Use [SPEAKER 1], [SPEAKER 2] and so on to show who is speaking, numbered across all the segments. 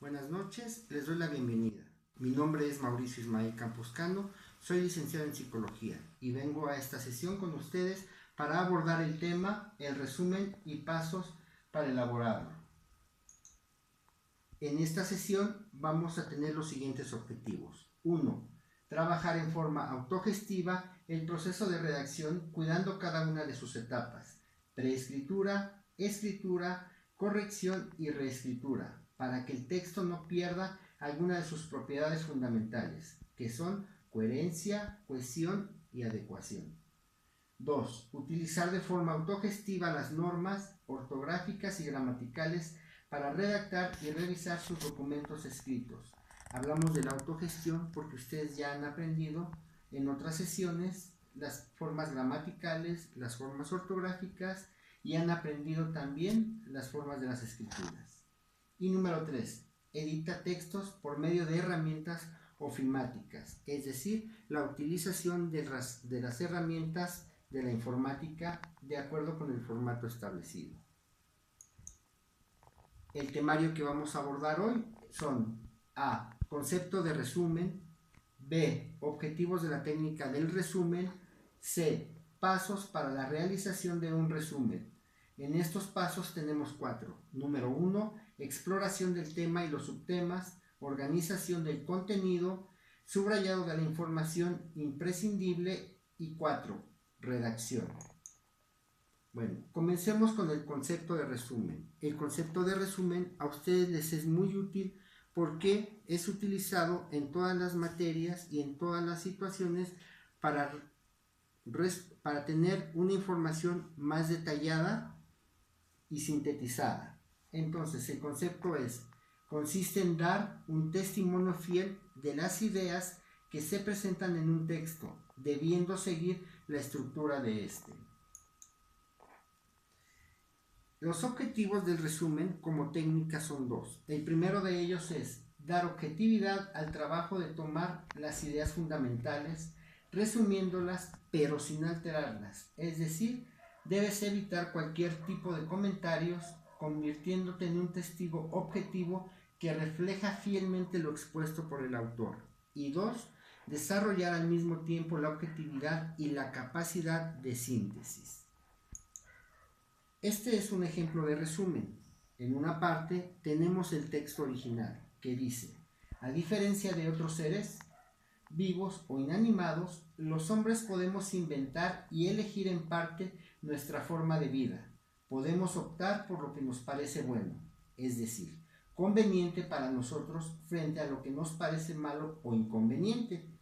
[SPEAKER 1] Buenas noches, les doy la bienvenida. Mi nombre es Mauricio Ismael Camposcano, soy licenciado en Psicología y vengo a esta sesión con ustedes para abordar el tema, el resumen y pasos para elaborarlo. En esta sesión vamos a tener los siguientes objetivos. 1. Trabajar en forma autogestiva el proceso de redacción cuidando cada una de sus etapas: preescritura, escritura, corrección y reescritura, para que el texto no pierda alguna de sus propiedades fundamentales, que son coherencia, cohesión y adecuación. 2. Utilizar de forma autogestiva las normas ortográficas y gramaticales para redactar y revisar sus documentos escritos. Hablamos de la autogestión porque ustedes ya han aprendido en otras sesiones las formas gramaticales, las formas ortográficas y han aprendido también las formas de las escrituras. Y número 3. Edita textos por medio de herramientas ofimáticas, es decir, la utilización de las herramientas de la informática de acuerdo con el formato establecido. El temario que vamos a abordar hoy son: A. Concepto de resumen. B. Objetivos de la técnica del resumen. C. Pasos para la realización de un resumen. En estos pasos tenemos 4. Número 1. Exploración del tema y los subtemas, organización del contenido, subrayado de la información imprescindible y 4. Redacción. Bueno, comencemos con el concepto de resumen. El concepto de resumen a ustedes les es muy útil porque es utilizado en todas las materias y en todas las situaciones para tener una información más detallada y sintetizada. Entonces, el concepto consiste en dar un testimonio fiel de las ideas que se presentan en un texto, debiendo seguir la estructura de este. Los objetivos del resumen como técnica son 2. El primero de ellos es dar objetividad al trabajo de tomar las ideas fundamentales, resumiéndolas pero sin alterarlas. Es decir, debes evitar cualquier tipo de comentarios, convirtiéndote en un testigo objetivo que refleja fielmente lo expuesto por el autor. Y 2. Desarrollar al mismo tiempo la objetividad y la capacidad de síntesis. Este es un ejemplo de resumen. En una parte tenemos el texto original que dice: a diferencia de otros seres vivos o inanimados, los hombres podemos inventar y elegir en parte nuestra forma de vida. Podemos optar por lo que nos parece bueno, es decir, conveniente para nosotros frente a lo que nos parece malo o inconveniente.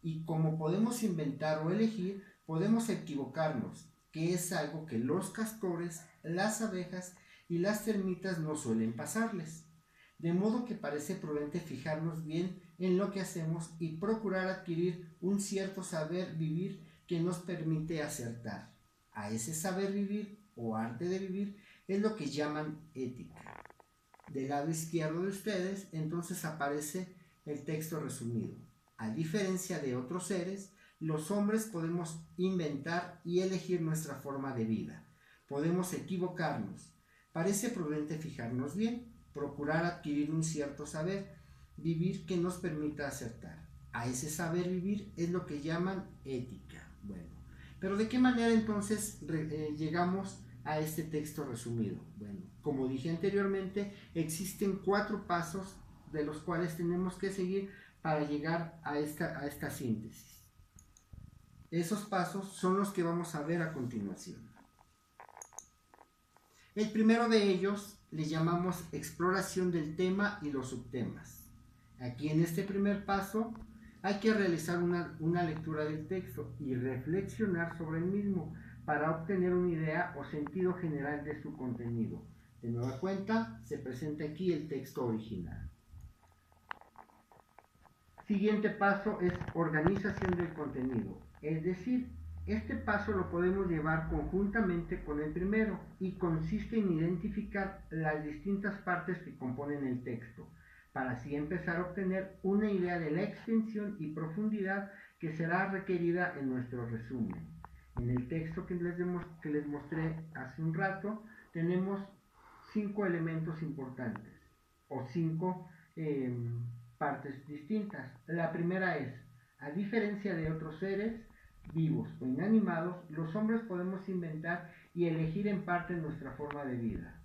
[SPEAKER 1] Y como podemos inventar o elegir, podemos equivocarnos, que es algo que los castores, las abejas y las termitas no suelen pasarles. De modo que parece prudente fijarnos bien en lo que hacemos y procurar adquirir un cierto saber vivir que nos permite acertar. A ese saber vivir o arte de vivir es lo que llaman ética. Del lado izquierdo de ustedes entonces aparece el texto resumido. A diferencia de otros seres, los hombres podemos inventar y elegir nuestra forma de vida. Podemos equivocarnos. Parece prudente fijarnos bien, procurar adquirir un cierto saber vivir que nos permita acertar. A ese saber vivir es lo que llaman ética. Bueno, pero ¿de qué manera entonces llegamos a este texto resumido? Bueno, como dije anteriormente, existen 4 pasos de los cuales tenemos que seguir para llegar a esta síntesis. Esos pasos son los que vamos a ver a continuación. El primero de ellos le llamamos exploración del tema y los subtemas. Aquí en este primer paso hay que realizar una lectura del texto y reflexionar sobre el mismo para obtener una idea o sentido general de su contenido. De nueva cuenta, se presenta aquí el texto original. Siguiente paso es organización del contenido, es decir, este paso lo podemos llevar conjuntamente con el primero y consiste en identificar las distintas partes que componen el texto, para así empezar a obtener una idea de la extensión y profundidad que será requerida en nuestro resumen. En el texto que les mostré hace un rato tenemos 5 elementos importantes o 5 partes distintas. La primera es, a diferencia de otros seres vivos o inanimados, los hombres podemos inventar y elegir en parte nuestra forma de vida.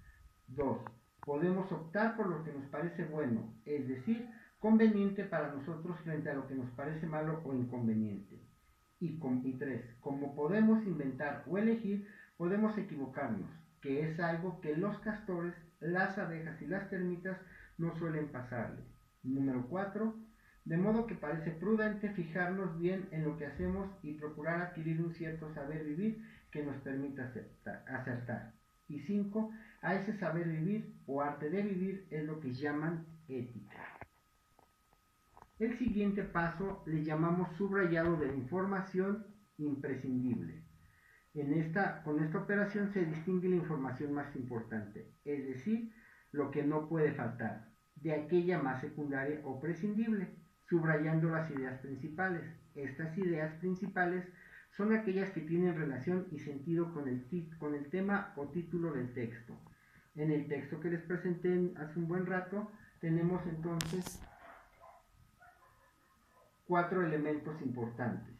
[SPEAKER 1] 2. Podemos optar por lo que nos parece bueno, es decir, conveniente para nosotros frente a lo que nos parece malo o inconveniente. Y 3. Como podemos inventar o elegir, podemos equivocarnos, que es algo que los castores, las abejas y las termitas no suelen pasarle. Número 4. De modo que parece prudente fijarnos bien en lo que hacemos y procurar adquirir un cierto saber vivir que nos permita acertar. Y 5. A ese saber vivir o arte de vivir es lo que llaman ética. El siguiente paso le llamamos subrayado de la información imprescindible. Con esta operación se distingue la información más importante, es decir, lo que no puede faltar, de aquella más secundaria o prescindible, subrayando las ideas principales. Estas ideas principales son aquellas que tienen relación y sentido con el tema o título del texto. En el texto que les presenté hace un buen rato, tenemos entonces 4 elementos importantes.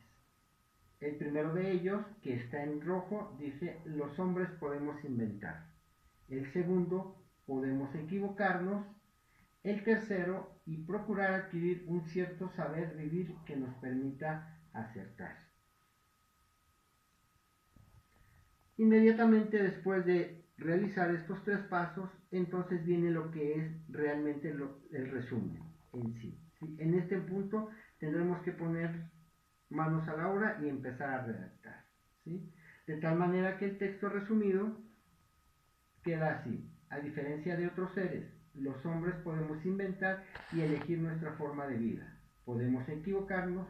[SPEAKER 1] El primero de ellos, que está en rojo, dice: los hombres podemos inventar. El segundo, podemos equivocarnos. El tercero, y procurar adquirir un cierto saber vivir que nos permita acertar. Inmediatamente después de realizar estos 3 pasos, entonces viene lo que es realmente el resumen en sí. En este punto tendremos que poner manos a la obra y empezar a redactar, ¿sí? De tal manera que el texto resumido queda así: a diferencia de otros seres, los hombres podemos inventar y elegir nuestra forma de vida. Podemos equivocarnos.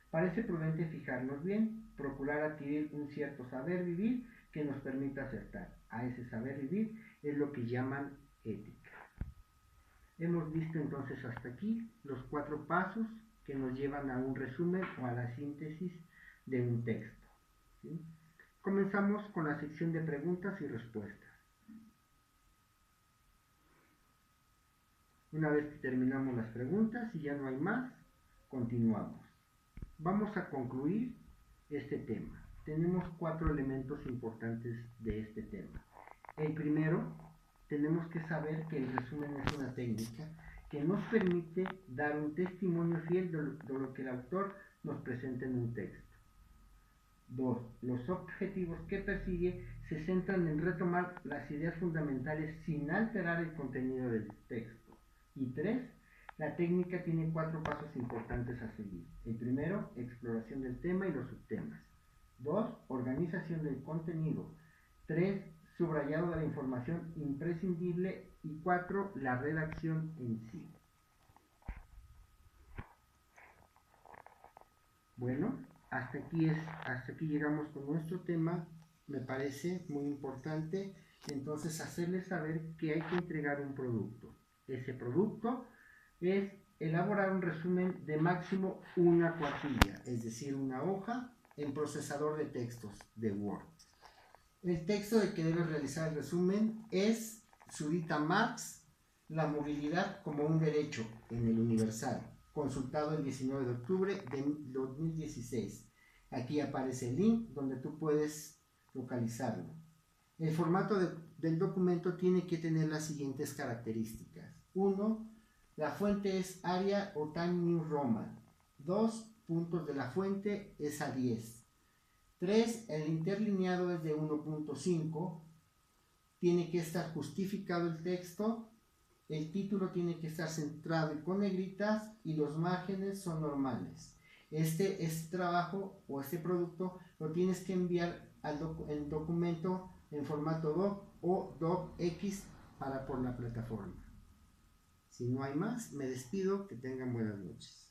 [SPEAKER 1] Parece prudente fijarnos bien, procurar adquirir un cierto saber vivir que nos permita acertar. A ese saber vivir es lo que llaman ética. Hemos visto entonces hasta aquí los 4 pasos que nos llevan a un resumen o a la síntesis de un texto, ¿sí? Comenzamos con la sección de preguntas y respuestas. Una vez que terminamos las preguntas y ya no hay más, continuamos. Vamos a concluir este tema. Tenemos 4 elementos importantes de este tema. El primero, tenemos que saber que el resumen es una técnica que nos permite dar un testimonio fiel de lo que el autor nos presenta en un texto. 2. Los objetivos que persigue se centran en retomar las ideas fundamentales sin alterar el contenido del texto. Y 3. La técnica tiene 4 pasos importantes a seguir. El primero, exploración del tema y los subtemas. 2. Organización del contenido. 3. Subrayado de la información imprescindible. Y 4. La redacción en sí. Bueno, hasta aquí llegamos con nuestro tema. Me parece muy importante entonces hacerles saber que hay que entregar un producto. Ese producto es elaborar un resumen de máximo una cuartilla, es decir, una hoja en procesador de textos de Word. El texto del que debes realizar el resumen es Zurita Marx, La movilidad como un derecho, en el Universal, consultado el 19 de octubre de 2016. Aquí aparece el link donde tú puedes localizarlo. El formato del documento tiene que tener las siguientes características. 1. La fuente es Arial o Time New Roman. 2. Puntos de la fuente es a 10. 3. El interlineado es de 1.5. Tiene que estar justificado el texto. El título tiene que estar centrado y con negritas y los márgenes son normales. Este trabajo o este producto lo tienes que enviar en documento en formato doc o docx por la plataforma. Si no hay más, me despido. Que tengan buenas noches.